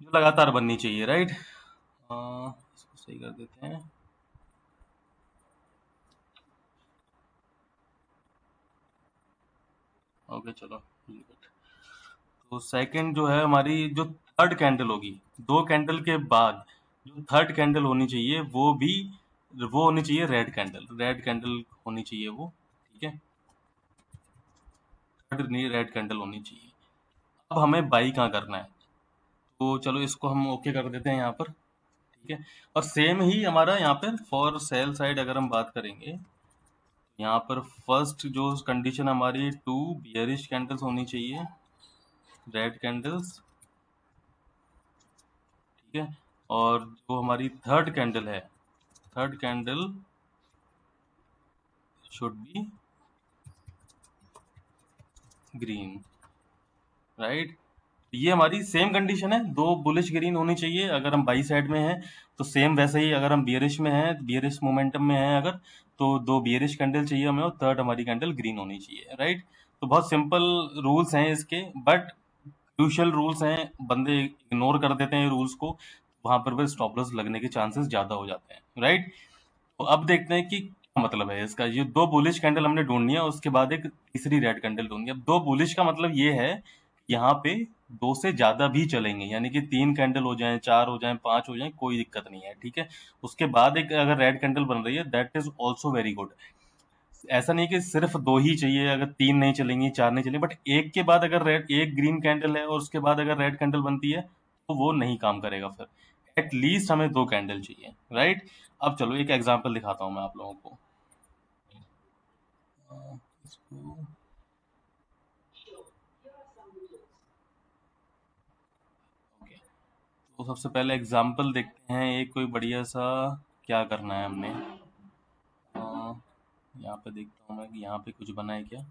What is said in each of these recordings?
जो लगातार बननी चाहिए, राइट। इसको सही कर देते हैं। ओके चलो, तो सेकंड जो है हमारी, जो थर्ड कैंडल होगी, दो कैंडल के बाद जो थर्ड कैंडल होनी चाहिए वो होनी चाहिए रेड कैंडल। रेड कैंडल होनी चाहिए वो, ठीक है। थर्ड नहीं, रेड कैंडल होनी चाहिए। अब हमें बाई कहाँ करना है, तो चलो इसको हम ओके कर देते हैं यहाँ पर, ठीक है। और सेम ही हमारा यहाँ पर फॉर सेल साइड अगर हम बात करेंगे, यहाँ पर फर्स्ट जो कंडीशन हमारी टू बियरिश कैंडल्स होनी चाहिए, रेड कैंडल्स, ठीक है। और जो हमारी थर्ड कैंडल है, third candle should be green, right. ये हमारी सेम कंडीशन है, दो बुलिश ग्रीन होनी चाहिए अगर हम बाई साइड में हैं। तो सेम वैसे ही अगर हम बियरिश में हैं, बियरिश मोमेंटम में हैं अगर, तो दो बियरिश कैंडल चाहिए हमें और थर्ड हमारी कैंडल ग्रीन होनी चाहिए, राइट। तो बहुत सिंपल रूल्स हैं इसके, बट क्रूशियल रूल्स हैं, बंदे इग्नोर कर देते हैं रूल्स को, वहां पर स्टॉप लॉस लगने के चांसेस ज्यादा हो जाते हैं, राइट। तो अब देखते हैं कि क्या मतलब है इसका। ये दो बुलिश कैंडल हमने ढूंढनी है, उसके बाद एक तीसरी रेड कैंडल ढूंढनी है। अब दो बुलिश का मतलब ये है, यहाँ पे दो से ज्यादा भी चलेंगे, यानी कि तीन कैंडल हो जाएं, चार हो जाएं, पांच हो जाएं, कोई दिक्कत नहीं है, ठीक है। उसके बाद एक अगर रेड कैंडल बन रही है, that is also very good. ऐसा नहीं कि सिर्फ दो ही चाहिए, अगर तीन नहीं चलेंगी, चार नहीं चलेंगी, बट एक के बाद अगर रेड, एक ग्रीन कैंडल है और उसके बाद अगर रेड कैंडल बनती है, तो वो नहीं काम करेगा फिर। एटलीस्ट हमें दो कैंडल चाहिए, राइट। अब चलो एक एग्जांपल दिखाता हूँ मैं आप लोगों को। इसको ओके, तो सबसे पहले एग्जांपल देखते हैं एक कोई बढ़िया सा। क्या करना है हमने, अ, यहाँ पे देखता हूँ मैं कि यहाँ पे कुछ बना है क्या।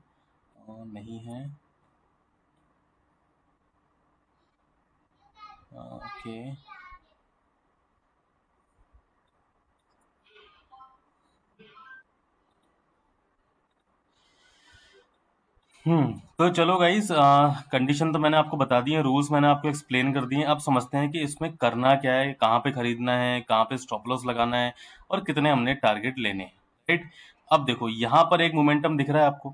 नहीं है। ओके। तो चलो गाइस, कंडीशन तो मैंने आपको बता दी है, रूल्स मैंने आपको एक्सप्लेन कर दिए हैं। अब समझते हैं कि इसमें करना क्या है, कहाँ पे खरीदना है, कहाँ पे स्टॉप लॉस लगाना है, और कितने हमने टारगेट लेने हैं, राइट। अब देखो यहाँ पर एक मोमेंटम दिख रहा है आपको,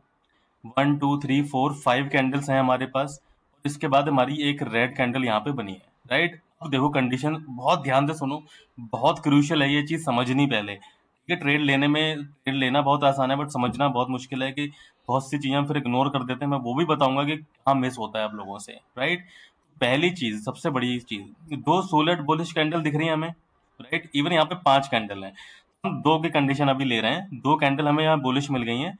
1 2 3 4 5 कैंडल्स हैं हमारे पास, और इसके बाद हमारी एक रेड कैंडल यहाँ पे बनी है, राइट। अब देखो कंडीशन बहुत ध्यान से सुनो, बहुत क्रूशियल है ये चीज समझनी पहले, ठीक है। ट्रेड लेना बहुत आसान है, बट समझना बहुत मुश्किल है, कि बहुत सी चीजें हम फिर इग्नोर कर देते हैं। मैं वो भी बताऊंगा कि कहाँ मिस होता है आप लोगों से, राइट। पहली चीज, सबसे बड़ी चीज, दो सोलिड बुलिश कैंडल दिख रही है हमें, राइट। इवन यहाँ पे 5 कैंडल हैं, हम दो की कंडीशन अभी ले रहे हैं, दो कैंडल हमें यहाँ बुलिश मिल गई हैं।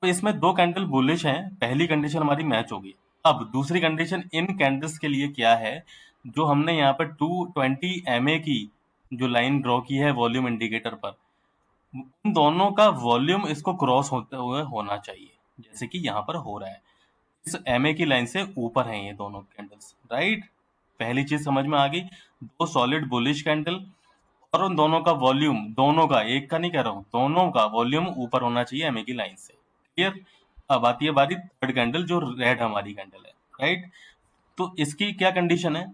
तो इसमें दो कैंडल बुलिश हैं, पहली कंडीशन हमारी मैच होगी। अब दूसरी कंडीशन इन कैंडल्स के लिए क्या है, जो हमने यहाँ पर 220 MA की जो लाइन ड्रॉ की है वॉल्यूम इंडिकेटर पर, उन दोनों का वॉल्यूम इसको क्रॉस होते हुए होना चाहिए, जैसे कि यहाँ पर हो रहा है। इस MA की लाइन से ऊपर हैं ये दोनों कैंडल्स, राइट। पहली चीज समझ में आ गई, दो सॉलिड बुलिश कैंडल, और उन दोनों का वॉल्यूम, दोनों का, एक का नहीं कह रहा हूँ, दोनों का वॉल्यूम ऊपर होना चाहिए MA की लाइन से, क्लियर। अब आती है बारी थर्ड कैंडल, जो रेड हमारी कैंडल है, राइट। तो इसकी क्या कंडीशन है,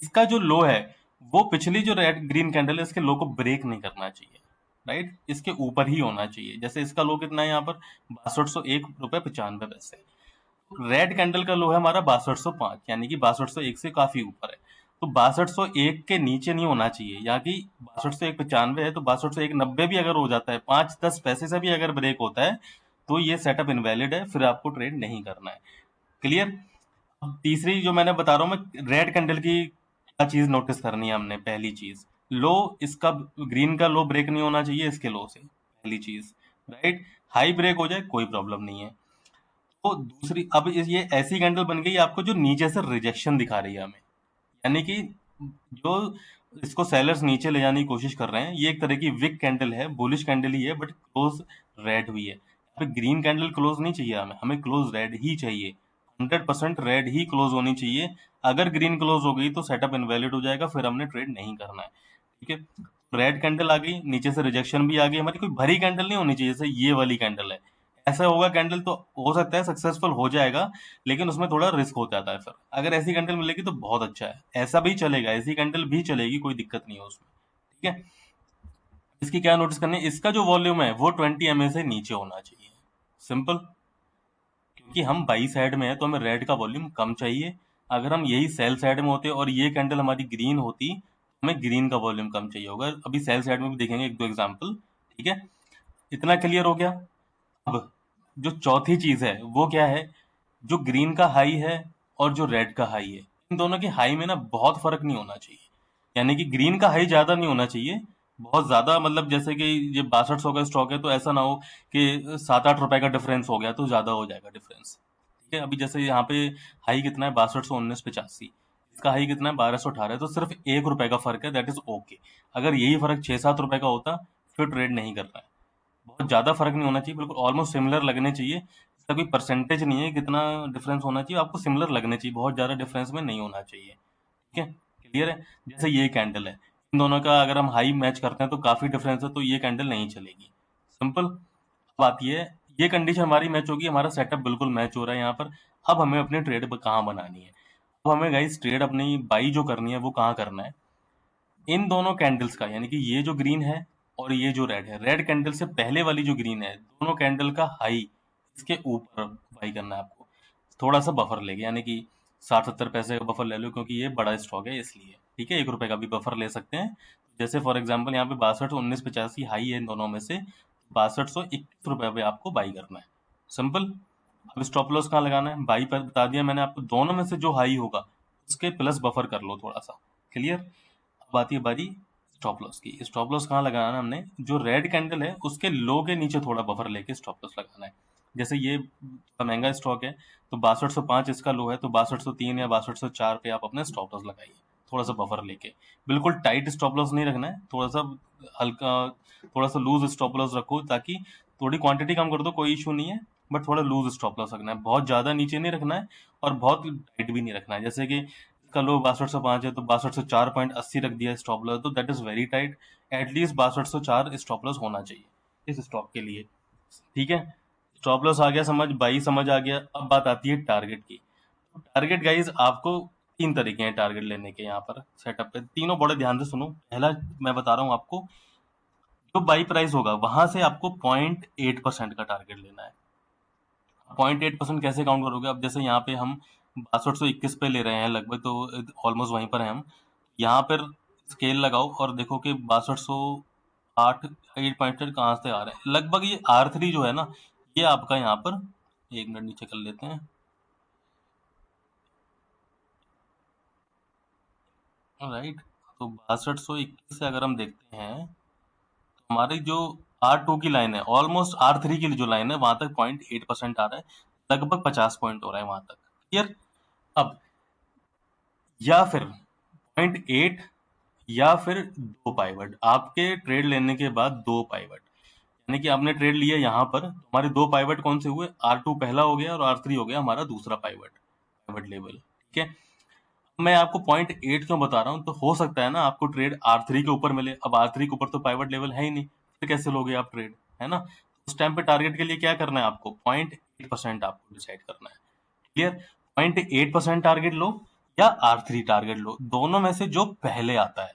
इसका जो लो है वो पिछली जो रेड ग्रीन कैंडल है इसके लो को ब्रेक नहीं करना चाहिए, राइट। इसके ऊपर ही होना चाहिए। जैसे इसका लो कितना है यहाँ पर, 6201 रुपये 95 पैसे। रेड कैंडल का लो है हमारा 6205, यानी कि 6201 से काफी ऊपर है। तो 6201 के नीचे नहीं होना चाहिए, यहाँ की 6201 95 है, तो 6201 90 भी अगर हो जाता है, 5-10 पैसे से भी अगर ब्रेक होता है, तो ये सेटअप इनवैलिड है, फिर आपको ट्रेड नहीं करना है, क्लियर। अब तीसरी जो मैंने बता रहा हूँ मैं, रेड कैंडल की क्या चीज नोटिस करनी है हमने, पहली चीज, लो इसका, ग्रीन का लो ब्रेक नहीं होना चाहिए इसके लो से, पहली चीज, राइट। हाई ब्रेक हो जाए कोई प्रॉब्लम नहीं है। तो दूसरी, अब ये ऐसी कैंडल बन गई आपको जो नीचे से रिजेक्शन दिखा रही है हमें, यानी कि जो इसको सेलर्स नीचे ले जाने की कोशिश कर रहे हैं, ये एक तरह की विक कैंडल है, बुलिश कैंडल ही है, बट क्लोज रेड हुई है। यहाँ पे ग्रीन कैंडल क्लोज नहीं चाहिए हमें, हमें क्लोज रेड ही चाहिए, 100% रेड ही क्लोज होनी चाहिए। अगर ग्रीन क्लोज हो गई तो सेटअप इनवैलिड हो जाएगा, फिर हमने ट्रेड नहीं करना है, ठीक है। रेड कैंडल आ गई, नीचे से रिजेक्शन भी आ गई हमारी, कोई भरी कैंडल नहीं होनी चाहिए, जैसे ये वाली कैंडल है, ऐसा होगा कैंडल तो हो सकता है सक्सेसफुल हो जाएगा, लेकिन उसमें थोड़ा रिस्क हो जाता है। फिर अगर ऐसी कैंडल मिलेगी तो बहुत अच्छा है, ऐसा भी चलेगा, ऐसी कैंडल भी चलेगी, कोई दिक्कत नहीं है उसमें। ठीक है। इसकी क्या नोटिस करनी है, इसका जो वॉल्यूम है वो 20 MA से नीचे होना चाहिए। सिंपल। क्योंकि हम बाई साइड में है तो हमें रेड का वॉल्यूम कम चाहिए। अगर हम यही सेल साइड में होते और ये कैंडल हमारी ग्रीन होती, हमें ग्रीन का वॉल्यूम कम चाहिए होगा। अभी सेल साइड में भी देखेंगे एक दो एग्जांपल। ठीक है। इतना क्लियर हो गया। अब जो चौथी चीज है वो क्या है, जो ग्रीन का हाई है और जो रेड का हाई है, इन दोनों के हाई में ना बहुत फर्क नहीं होना चाहिए। यानी कि ग्रीन का हाई ज्यादा नहीं होना चाहिए, बहुत ज्यादा, मतलब जैसे कि ये 6200 का स्टॉक है तो ऐसा ना हो कि 7-8 रुपए का डिफरेंस हो गया तो ज्यादा हो जाएगा डिफरेंस। ठीक है। अभी जैसे यहाँ पे हाई कितना है, 6219.85, इसका हाई कितना है, 1218, तो सिर्फ 1 रुपए का फर्क है, दैट इज ओके। अगर यही फर्क 6-7 रुपए का होता फिर ट्रेड नहीं करना है। बहुत ज़्यादा फ़र्क नहीं होना चाहिए, बिल्कुल ऑलमोस्ट सिमिलर लगने चाहिए। इसका कोई परसेंटेज नहीं है कितना डिफरेंस होना चाहिए, आपको सिमिलर लगने चाहिए, बहुत ज़्यादा डिफरेंस में नहीं होना चाहिए। ठीक है। क्लियर है। जैसे ये कैंडल है, इन दोनों का अगर हम हाई मैच करते हैं तो काफ़ी डिफरेंस है, तो ये कैंडल नहीं चलेगी। सिंपल। बात ये है, ये कंडीशन हमारी मैच होगी, हमारा सेटअप बिल्कुल मैच हो रहा है यहाँ पर। अब हमें अपनी ट्रेड कहाँ बनानी है, अब हमें गाइस ट्रेड अपनी बाई जो करनी है वो कहाँ करना है, इन दोनों कैंडल्स का, यानी कि ये जो ग्रीन है और ये जो रेड है, रेड कैंडल से पहले वाली जो ग्रीन है, दोनों कैंडल का हाई इसके ऊपर बाई करना है आपको। थोड़ा सा बफर लेके, यानी कि 60-70 पैसे का बफर ले लो, क्योंकि ये बड़ा स्टॉक है इसलिए। ठीक है। 1 रुपए का भी बफर ले सकते हैं। जैसे फॉर एग्जाम्पल यहाँ पे 6219.85 हाई है इन दोनों में से, 6221 रुपए पे आपको बाई करना है। सिंपल। अब स्टॉप लॉस कहाँ लगाना है, बाई पर बता दिया मैंने आपको, दोनों में से जो हाई होगा उसके प्लस बफर कर लो थोड़ा सा। क्लियर। अब आती है बारी स्टॉप लॉस की। स्टॉप लॉस कहाँ लगाना है हमने, जो रेड कैंडल है उसके लो के नीचे थोड़ा बफर लेके स्टॉप लॉस लगाना है। जैसे ये थोड़ा महंगा स्टॉक है तो 6205 इसका लो है, तो 6203 या 6204 पे आप अपने स्टॉप लॉस लगाइए, थोड़ा सा बफर लेके। बिल्कुल टाइट स्टॉप लॉस नहीं रखना है, थोड़ा सा हल्का, थोड़ा सा लूज स्टॉप लॉस रखो, ताकि थोड़ी क्वांटिटी कम कर दो, कोई इशू नहीं है, बट थोड़ा लूज स्टॉप लॉस रखना है, बहुत ज्यादा नीचे नहीं रखना है और बहुत टाइट भी नहीं रखना है। जैसे कि इसका लो 6205 है तो 6204.80 रख दिया स्टॉप लॉस, तो that is very tight. At least 6204 stop loss होना चाहिए इस स्टॉक के लिए। ठीक है। स्टॉप लॉस आ गया समझ, बाई समझ आ गया। अब बात आती है टारगेट की। टारगेट गाइज आपको तीन तरीके हैं टारगेट लेने के, यहाँ पर सेटअप पे तीनों बड़े ध्यान से सुनो। पहला मैं बता रहा हूँ आपको, जो बाई प्राइस होगा वहां से आपको 0.8% का टारगेट लेना है। 0.8% कैसे काउंट करोगे, अब जैसे यहाँ पे हम 6221 पे ले रहे हैं लगभग, तो ऑलमोस्ट वहीं पर है हम। यहाँ पर स्केल लगाओ और देखो कि 6208 8 पॉइंट कहाँ से आ रहे हैं, लगभग ये R3 जो है ना, ये आपका यहाँ पर, एक मिनट नीचे कर लेते हैं। राइट। तो 6221 से अगर हम देखते हैं तो हमारी जो R2 की लाइन है, ऑलमोस्ट R3 की जो लाइन है वहां तक 0.8% आ रहा है, लगभग 50 पॉइंट हो रहा है वहां तक। क्लियर। अब या फिर 0.8 या फिर दो पाइवट, आपके ट्रेड लेने के बाद दो पाइवट, यानी कि आपने ट्रेड लिया यहाँ पर, हमारे दो पाइवट कौन से हुए, R2 पहला हो गया और R3 हो गया हमारा दूसरा पाइवट, पाइवट लेवल। ठीक है। मैं आपको 0.8 क्यों बता रहा हूँ, तो हो सकता है ना आपको ट्रेड R3 के ऊपर मिले, अब R3 के ऊपर तो पाइवट लेवल है ही नहीं, फिर कैसे लोगे आप ट्रेड, है ना। उस टाइम पे टारगेट के लिए क्या करना है आपको, 0.8% आपको डिसाइड करना है। क्लियर। 0.8% टारगेट लो या R3 टारगेट लो, दोनों में से जो पहले आता है।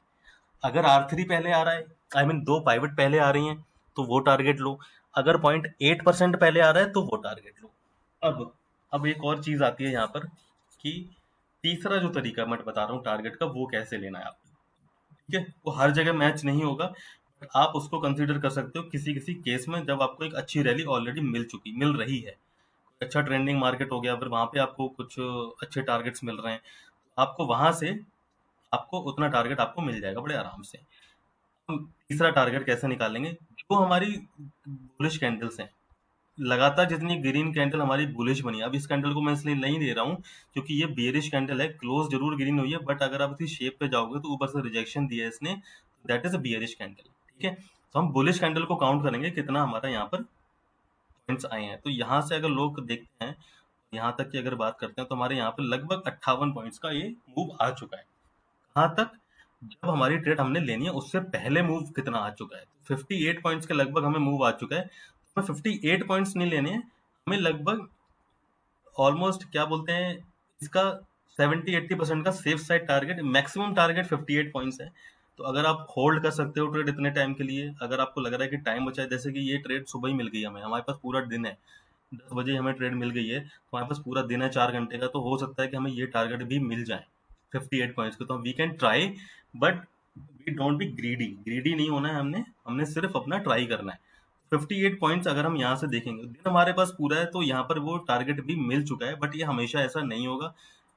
अगर R3 पहले आ रहा है, आई मीन दो पाइवट पहले आ रही हैं, तो वो टारगेट लो। अगर 0.8% पहले आ रहा है तो वो टारगेट लो। अब एक और चीज आती है यहाँ पर, कि तीसरा जो तरीका मैं बता रहा हूँ टारगेट का, वो कैसे लेना है आपको। ठीक है। वो हर जगह मैच नहीं होगा, बट आप उसको कंसीडर कर सकते हो किसी किसी केस में, जब आपको एक अच्छी रैली ऑलरेडी मिल रही है, अच्छा ट्रेंडिंग मार्केट हो गया, फिर वहां पे आपको कुछ अच्छे टारगेट्स मिल रहे हैं, आपको वहां से आपको उतना टारगेट आपको मिल जाएगा बड़े आराम से। हम तीसरा टारगेट कैसे निकालेंगे, जो हमारी बुलिश कैंडल्स हैं, लगातार जितनी ग्रीन कैंडल हमारी बुलिश बनी है, अब इस कैंडल को मैं इसलिए नहीं दे रहा हूँ क्योंकि ये बेरिश कैंडल है, क्लोज जरूर ग्रीन हुई है, बट अगर आप इसी शेप पे जाओगे तो ऊपर से रिजेक्शन दिया है इसने, that is a bearish candle. ठीक है। तो हम बुलिश कैंडल को काउंट करेंगे कितना हमारा यहाँ पर पॉइंट्स आए हैं, तो यहाँ से अगर लोग देखते हैं, यहाँ तक की अगर बात करते हैं, तो हमारे यहाँ पे लगभग 58 पॉइंट्स का ये मूव आ चुका है। कहाँ तक, जब हमारी ट्रेड हमने लेनी है उससे पहले मूव कितना आ चुका है, 58 पॉइंट्स के लगभग हमें मूव आ चुका है। हमें 58 पॉइंट्स नहीं लेने हैं, हमें लगभग ऑलमोस्ट क्या बोलते हैं इसका 70-80% का safe side target, maximum target 58 points है। तो अगर आप होल्ड कर सकते हो ट्रेड इतने टाइम के लिए, अगर आपको लग रहा है कि टाइम बचा है, जैसे कि ये ट्रेड सुबह ही मिल गई हमें, हमारे पास पूरा दिन है, 10 बजे हमें ट्रेड मिल गई है, तो हमारे पास पूरा दिन है 4 घंटे का, तो हो सकता है कि हमें ये टारगेट भी मिल जाए 58 पॉइंट्स के, तो we can try, but we don't be greedy, greedy नहीं होना है, हमने हमने सिर्फ अपना ट्राई करना है। 58 पॉइंट्स अगर हम यहाँ से देखेंगे, दिन हमारे पास पूरा है, तो यहाँ पर वो टारगेट भी मिल चुका है, बट ये हमेशा ऐसा नहीं होगा।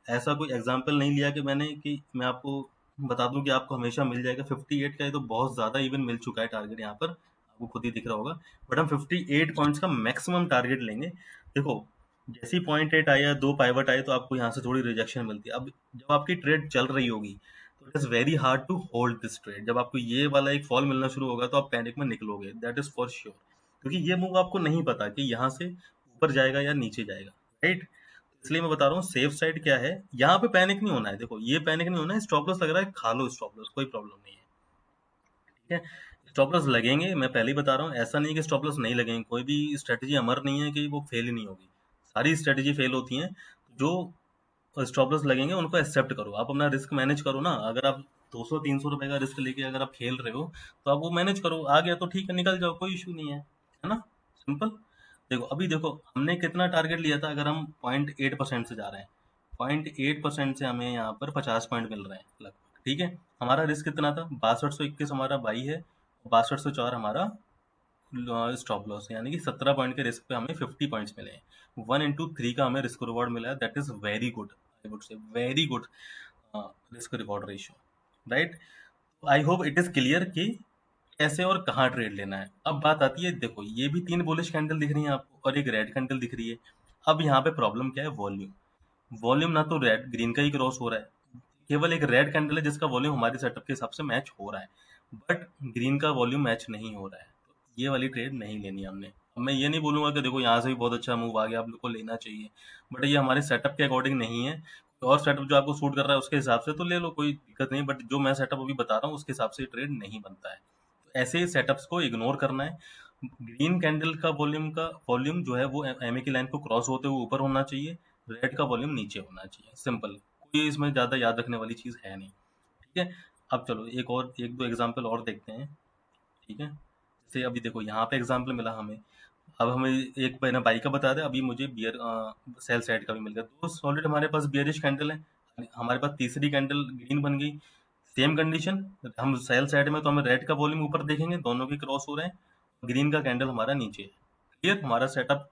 ऐसा कोई एग्जाम्पल नहीं लिया कि मैंने कि मैं आपको बता दूं कि आपको हमेशा मिल जाएगा 58 का, ये तो बहुत ज़्यादा इवन मिल चुका है टारगेट यहाँ पर, आपको खुद ही दिख रहा होगा। बट हम 58 पॉइंट्स का मैक्सिमम टारगेट लेंगे। देखो, जैसे ही 0.8 आया, 2 पाइवट आए, तो आपको यहाँ से थोड़ी रिजेक्शन मिलती है। अब जब आपकी ट्रेड चल रही होगी, तो it is very hard to hold this trade. जब आपको ये वाला एक फॉल मिलना शुरू होगा, तो आप पैनिक में निकलोगे, दैट इज फॉर श्योर, क्योंकि ये मूव आपको नहीं पता कि यहाँ से ऊपर जाएगा या नीचे जाएगा, राइट। इसलिए मैं बता रहा हूँ सेफ साइड क्या है, यहाँ पे पैनिक नहीं होना है। देखो, ये पैनिक नहीं होना है, स्टॉप लॉस लग रहा है, खा लो स्टॉप लॉस, कोई प्रॉब्लम नहीं है, ठीक है। स्टॉप लॉस लगेंगे, मैं पहले ही बता रहा हूँ, ऐसा नहीं कि स्टॉप लॉस नहीं लगेंगे, कोई भी स्ट्रेटेजी अमर नहीं है कि वो फेल ही नहीं होगी, सारी स्ट्रेटेजी फेल होती हैं। जो स्टॉप लॉस लगेंगे उनको एक्सेप्ट करो, आप अपना रिस्क मैनेज करो ना। अगर आप 200-300 रुपए का रिस्क लेके अगर आप खेल रहे हो, तो आप वो मैनेज करो, आ गया तो ठीक है, निकल जाओ, कोई इशू नहीं है ना, सिंपल। देखो, अभी देखो हमने कितना टारगेट लिया था, अगर हम 0.8% से जा रहे हैं, 0.8% से हमें यहाँ पर 50 पॉइंट मिल रहे हैं लगभग, ठीक है। हमारा रिस्क कितना था, 6221 हमारा बाई है, 6204 हमारा स्टॉप लॉस, यानी कि 17 पॉइंट के रिस्क पे हमें 50 पॉइंट्स मिले हैं। 1 into 3 का हमें रिस्क रिवॉर्ड मिला है, that is very good, I would say very good risk reward ratio, right. I hope it is clear कि कैसे और कहाँ ट्रेड लेना है। अब बात आती है, देखो ये भी 3 बुलिश कैंडल दिख रही है आपको और एक रेड कैंडल दिख रही है। अब यहाँ पे प्रॉब्लम क्या है, वॉल्यूम। वॉल्यूम ना तो रेड ग्रीन का ही क्रॉस हो रहा है, केवल एक रेड कैंडल है जिसका वॉल्यूम हमारे सेटअप के हिसाब से मैच हो रहा है, बट ग्रीन का वॉल्यूम मैच नहीं हो रहा है, तो ये वाली ट्रेड नहीं लेनी है हमने। अब मैं ये नहीं बोलूंगा कि देखो यहाँ से भी बहुत अच्छा मूव आ गया, आप लोग को लेना चाहिए, बट ये हमारे सेटअप के अकॉर्डिंग नहीं है। तो और सेटअप जो आपको सूट कर रहा है उसके हिसाब से तो ले लो, कोई दिक्कत नहीं, बट जो मैं सेटअप अभी बता रहा हूँ उसके हिसाब से ट्रेड नहीं बनता है, तो ऐसे ही सेटअप्स को इग्नोर करना है। ग्रीन कैंडल का वॉल्यूम जो है वो एमए की लाइन को क्रॉस होते हुए ऊपर होना चाहिए, रेड का वॉल्यूम नीचे होना चाहिए, सिंपल, कोई इसमें ज़्यादा याद रखने वाली चीज़ है नहीं, ठीक है। अब चलो एक दो एग्जांपल और देखते हैं, ठीक है। जैसे अभी देखो यहाँ पे एग्जांपल मिला हमें, अब हमें एक मैंने बाई का बता दिया, अभी मुझे बियर सेल साइड का भी मिल गया, तो सॉलिड हमारे पास बियरिश कैंडल है, हमारे पास तीसरी कैंडल ग्रीन बन गई, सेम कंडीशन, हम सेल साइड में तो हमें रेड का वॉल्यूम ऊपर देखेंगे, दोनों भी क्रॉस हो रहे हैं, ग्रीन का कैंडल हमारा नीचे है, क्लियर, हमारा सेटअप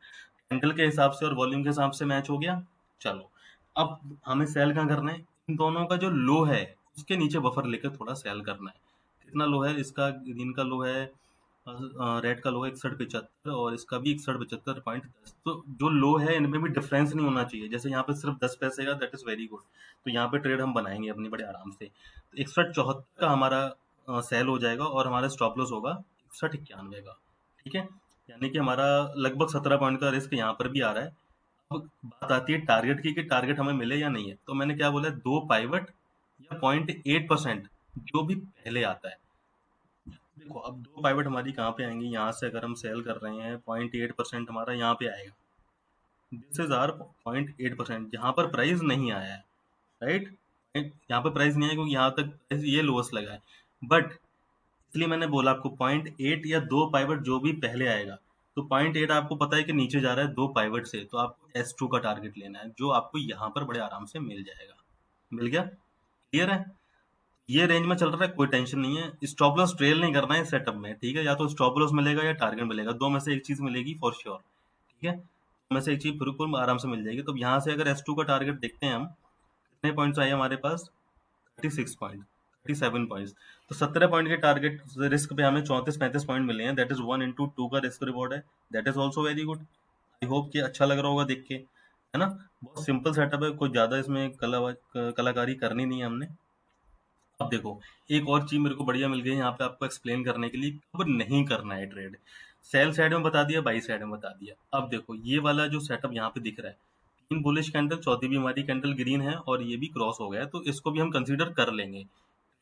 कैंडल के हिसाब से और वॉल्यूम के हिसाब से मैच हो गया। चलो, अब हमें सेल कहाँ करना है, इन दोनों का जो लो है उसके नीचे बफर लेकर थोड़ा सेल करना है। कितना लो है इसका, ग्रीन का लो है, रेड का लो है 6175, और इसका भी 6175.10, तो जो लो है इनमें भी डिफरेंस नहीं होना चाहिए, जैसे यहाँ पे सिर्फ 10 पैसे का, दैट इज वेरी गुड, तो यहाँ पे ट्रेड हम बनाएंगे अपनी बड़े आराम से। तो 6174 का हमारा सेल हो जाएगा और हमारा स्टॉप लॉस होगा 6191 का, ठीक है। यानी कि हमारा लगभग 17 पॉइंट का रिस्क यहाँ पर भी आ रहा है। अब बात आती है टारगेट की कि टारगेट हमें मिले या नहीं है, तो मैंने क्या बोला, 2 पाइवट या 0.8% जो भी पहले आता है। देखो, अब 2 पाइवट हमारी कहाँ पे आएंगी, यहाँ से अगर हम सेल कर रहे हैं 0.8% हमारा यहाँ पे आएगा, दिस इज आर 0.8%, जहाँ पर प्राइस नहीं आया है, राइट। यहाँ पे प्राइस नहीं आया क्योंकि यहाँ तक प्राइस ये लोएस्ट लगा है, बट इसलिए मैंने बोला आपको 0.8 या 2 पाइवट जो भी पहले आएगा, तो 0.8 आपको पता है कि नीचे जा रहा है 2 पाइवट से, तो आपको S2 का टारगेट लेना है, जो आपको यहाँ पर बड़े आराम से मिल जाएगा। मिल गया, क्लियर है। ये रेंज में चल रहा है, कोई टेंशन नहीं है, स्टॉप लॉस ट्रेल नहीं करना है सेटअप में, ठीक है। या तो स्टॉप लॉस मिलेगा या टारगेट मिलेगा, दो में से एक चीज मिलेगी फॉर श्योर, ठीक है, दो में से एक चीज बिल्कुल आराम से मिल जाएगी। तो यहाँ से अगर S2 का टारगेट देखते हैं हम, कितने पॉइंट्स आए हमारे पास, 36 पॉइंट, 37 पॉइंट्स, तो 17 पॉइंट के टारगेट रिस्क पे हमें 34-35 पॉइंट मिले हैं, दैट इज 1 into 2 का रिस्क रिवॉर्ड है, that is also very good. I hope कि अच्छा लग रहा होगा देख के, है ना। बहुत सिंपल सेटअप है, कोई ज्यादा इसमें कलाकारी करनी नहीं है हमने। अब देखो, एक और चीज मेरे को बढ़िया मिल गई यहाँ पे आपको एक्सप्लेन करने के लिए, कब नहीं करना है ट्रेड। सेल साइड में बता दिया, बाई साइड में बता दिया। अब देखो ये वाला जो सेटअप यहाँ पे दिख रहा है, 3 बुलिश कैंडल, चौथी भी हमारी कैंडल ग्रीन है और ये भी क्रॉस हो गया है, तो इसको भी हम कंसीडर कर लेंगे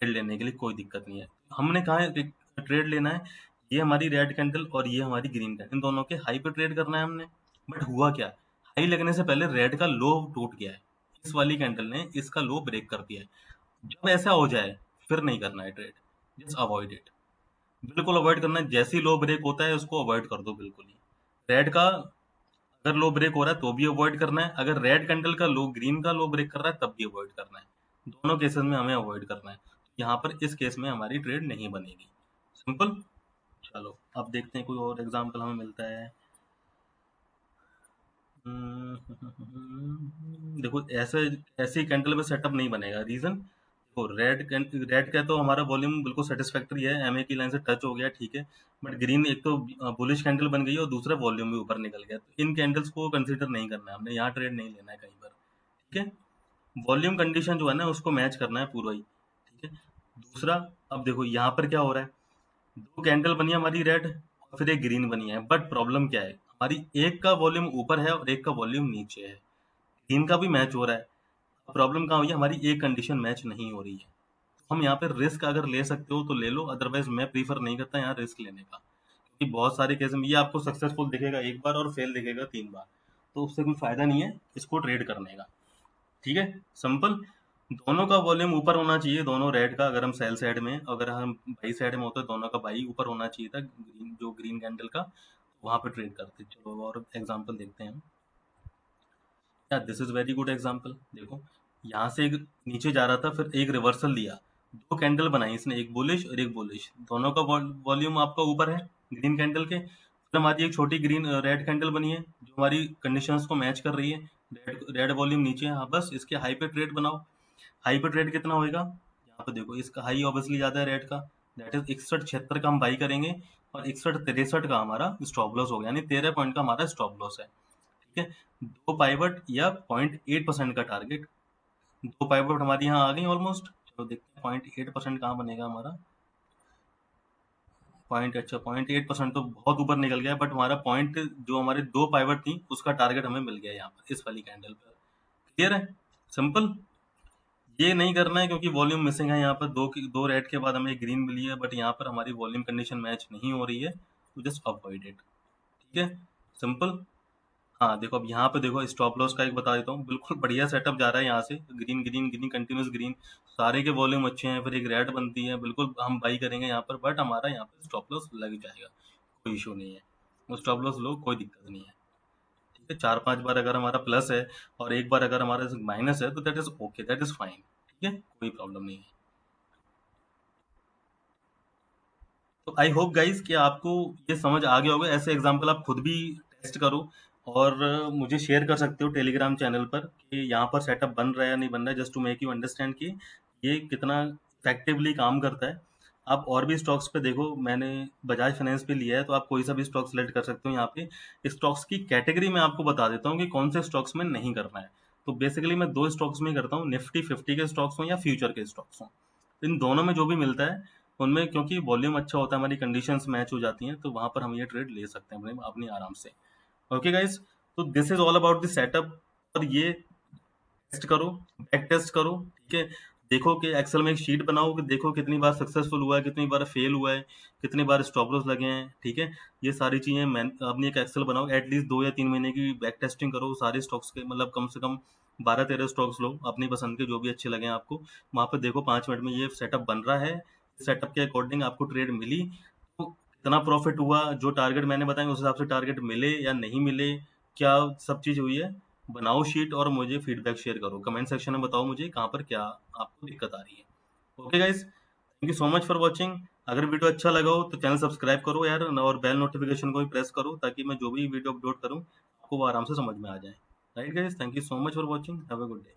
ट्रेड लेने के लिए, कोई दिक्कत नहीं है। हमने कहा ट्रेड लेना है, ये हमारी रेड कैंडल और ये हमारी ग्रीन कैंडल, इन दोनों के हाई पे ट्रेड करना है हमने। बट हुआ क्या, हाई लगने से पहले रेड का लो टूट गया है, इस वाली कैंडल ने इसका लो ब्रेक कर दिया है। जब ऐसा हो जाए फिर नहीं करना है ट्रेड, जस्ट अवॉइड इट, बिल्कुल अवॉइड करना है। जैसे ही लो ब्रेक होता है उसको अवॉइड कर दो बिल्कुल ही। रेड का अगर लो ब्रेक हो रहा है तो भी अवॉइड करना है, अगर रेड कैंडल का लो ग्रीन का लो ब्रेक कर रहा है तब भी अवॉइड करना है। दोनों केसेस में हमें अवॉइड करना है। यहाँ पर इस केस में हमारी ट्रेड नहीं बनेगी। सिंपल। चलो अब देखते हैं कोई और एग्जांपल हमें मिलता है। देखो ऐसे ऐसे कैंडल में सेटअप नहीं बनेगा, रीजन देखो, रेड का तो हमारा वॉल्यूम बिल्कुल सेटिस्फैक्टरी है, एमए की लाइन से टच हो गया, ठीक है। बट ग्रीन एक तो बुलिश कैंडल बन गई है और दूसरा वॉल्यूम भी ऊपर निकल गया, तो इन कैंडल्स को कंसीडर नहीं करना है हमने, यहाँ ट्रेड नहीं लेना है कहीं पर, ठीक है। वॉल्यूम कंडीशन जो है ना उसको मैच करना है पूरा ही, ठीक है। दूसरा, अब देखो यहाँ पर क्या हो रहा है, दो कैंडल बनी है हमारी रेड और फिर एक ग्रीन बनी है, बट प्रॉब्लम क्या है, हमारी एक का वॉल्यूम ऊपर है और एक का वॉल्यूम नीचे है, ग्रीन का भी मैच हो रहा है। प्रॉब्लम कहाँ हुई है, हमारी एक कंडीशन मैच नहीं हो रही है। तो हम यहाँ पे रिस्क अगर ले सकते हो तो ले लो, अदरवाइज मैं प्रीफर नहीं करता यहाँ रिस्क लेने का, क्योंकि बहुत सारे केस में ये आपको सक्सेसफुल दिखेगा एक बार और फेल दिखेगा 3 बार, तो उससे कोई फायदा नहीं है इसको ट्रेड करने का, ठीक है। सिंपल। दोनों का वॉल्यूम ऊपर होना चाहिए, दोनों रेड का अगर हम सेल साइड में, अगर हम बाई साइड में होते दोनों का बाई ऊपर होना चाहिए था, जो ग्रीन कैंडल का, वहां पे ट्रेड करते। चलो और एग्जांपल देखते हैं हम। या this is very good example. देखो यहाँ से एक नीचे जा रहा था, फिर एक रिवर्सल लिया, दो कैंडल बनाई इसने, एक बुलिश और एक बुलिश, दोनों का वॉल्यूम आपका ऊपर है ग्रीन कैंडल के। फिर हमारी एक छोटी ग्रीन रेड कैंडल बनी है जो हमारी कंडीशंस को मैच कर रही है, रेड वॉल्यूम नीचे है। हाँ बस इसके हाई पे ट्रेड बनाओ। हाई पे ट्रेड कितना होएगा, यहाँ पे देखो इसका हाई ऑब्वियसली ज्यादा है रेड का, दैट इज 61-76 का हम बाई करेंगे, और 61-63 का हमारा स्टॉप लॉस हो गया, यानी 13 पॉइंट का हमारा स्टॉप लॉस है, ठीक है। दो पाइवट या 0.8% का टारगेट, दो पाइवट हमारी यहाँ आ गई ऑलमोस्ट। चलो देखते हैं 0.8% कहाँ बनेगा हमारा। पॉइंट, अच्छा 0.8% तो बहुत ऊपर निकल गया, बट हमारा पॉइंट जो हमारे दो पाइवट थी उसका टारगेट हमें मिल गया यहाँ पर इस वाली कैंडल पर। क्लियर है, सिंपल। ये नहीं करना है क्योंकि वॉल्यूम मिसिंग है यहाँ पर, दो रेड के बाद हमें ग्रीन मिली है, बट यहाँ पर हमारी वॉल्यूम कंडीशन मैच नहीं हो रही है, तो जस्ट अवॉइड इट, ठीक है। सिंपल। हाँ देखो अब यहाँ पे देखो स्टॉप लॉस का एक बता देता हूँ, बिल्कुल बढ़िया सेटअप जा रहा है यहाँ से, green green green continuous green, सारे के वॉल्यूम अच्छे हैं, फिर एक रेड बनती है, बिल्कुल हम बाई करेंगे यहाँ पर, बट हमारा यहाँ पे स्टॉप लॉस लग जाएगा, कोई इशू नहीं है, वो स्टॉप लॉस लो, कोई दिक्कत नहीं है, ठीक है। 4-5 बार अगर हमारा प्लस है और एक बार अगर हमारा माइनस है तो that is okay, that is fine, ठीक है, कोई प्रॉब्लम नहीं है। तो आई होप गाइस कि आपको ये समझ आ गया होगा, ऐसे एग्जांपल आप खुद भी टेस्ट करो, और मुझे शेयर कर सकते हो टेलीग्राम चैनल पर कि यहाँ पर सेटअप बन रहा है या नहीं बन रहा है, just to make you understand कि ये कितना इफेक्टिवली काम करता है। आप और भी स्टॉक्स पे देखो, मैंने बजाज फाइनेंस पे लिया है, तो आप कोई सा भी स्टॉक सेलेक्ट कर सकते हो। यहाँ पे स्टॉक्स की कैटेगरी में आपको बता देता हूँ कि कौन से स्टॉक्स में नहीं करना है। तो बेसिकली मैं दो स्टॉक्स में ही करता हूँ, निफ्टी 50 के स्टॉक्स हों या फ्यूचर के स्टॉक्स हों, इन दोनों में जो भी मिलता है उनमें, क्योंकि वॉल्यूम अच्छा होता है, हमारी कंडीशंस मैच हो जाती हैं, तो वहां पर हम ये ट्रेड ले सकते हैं अपने अपनी आराम से। ओके गाइस, तो this is all about the setup. और ये टेस्ट करो, बैक टेस्ट करो, ठीक है। देखो कि एक्सेल में एक शीट बनाओ कि देखो कितनी बार सक्सेसफुल हुआ है, कितनी बार फेल हुआ है, कितनी बार स्टॉप लॉस लगे हैं, ठीक है। ये सारी चीजें मैं अपनी एक एक्सेल बनाओ, एटलीस्ट 2 या 3 महीने की बैक टेस्टिंग करो सारे स्टॉक्स के, मतलब कम से कम 12-13 स्टॉक्स लो अपनी पसंद के जो भी अच्छे लगे आपको, वहां पर देखो 5 मिनट में ये सेटअप बन रहा है, सेटअप के अकॉर्डिंग आपको ट्रेड मिली तो कितना प्रॉफिट हुआ, जो टारगेट मैंने बताया उस हिसाब से टारगेट मिले या नहीं मिले, क्या सब चीज हुई है। बनाओ शीट और मुझे फीडबैक शेयर करो, कमेंट सेक्शन में बताओ मुझे कहाँ पर क्या आपको दिक्कत आ रही है। Okay guys, thank you so much for watching. अगर वीडियो अच्छा लगा हो तो चैनल सब्सक्राइब करो यार, और बेल नोटिफिकेशन को भी प्रेस करो ताकि मैं जो भी वीडियो अपलोड करूँ आपको वो आराम से समझ में आ जाए। Right guys, thank you so much for watching, have a good day.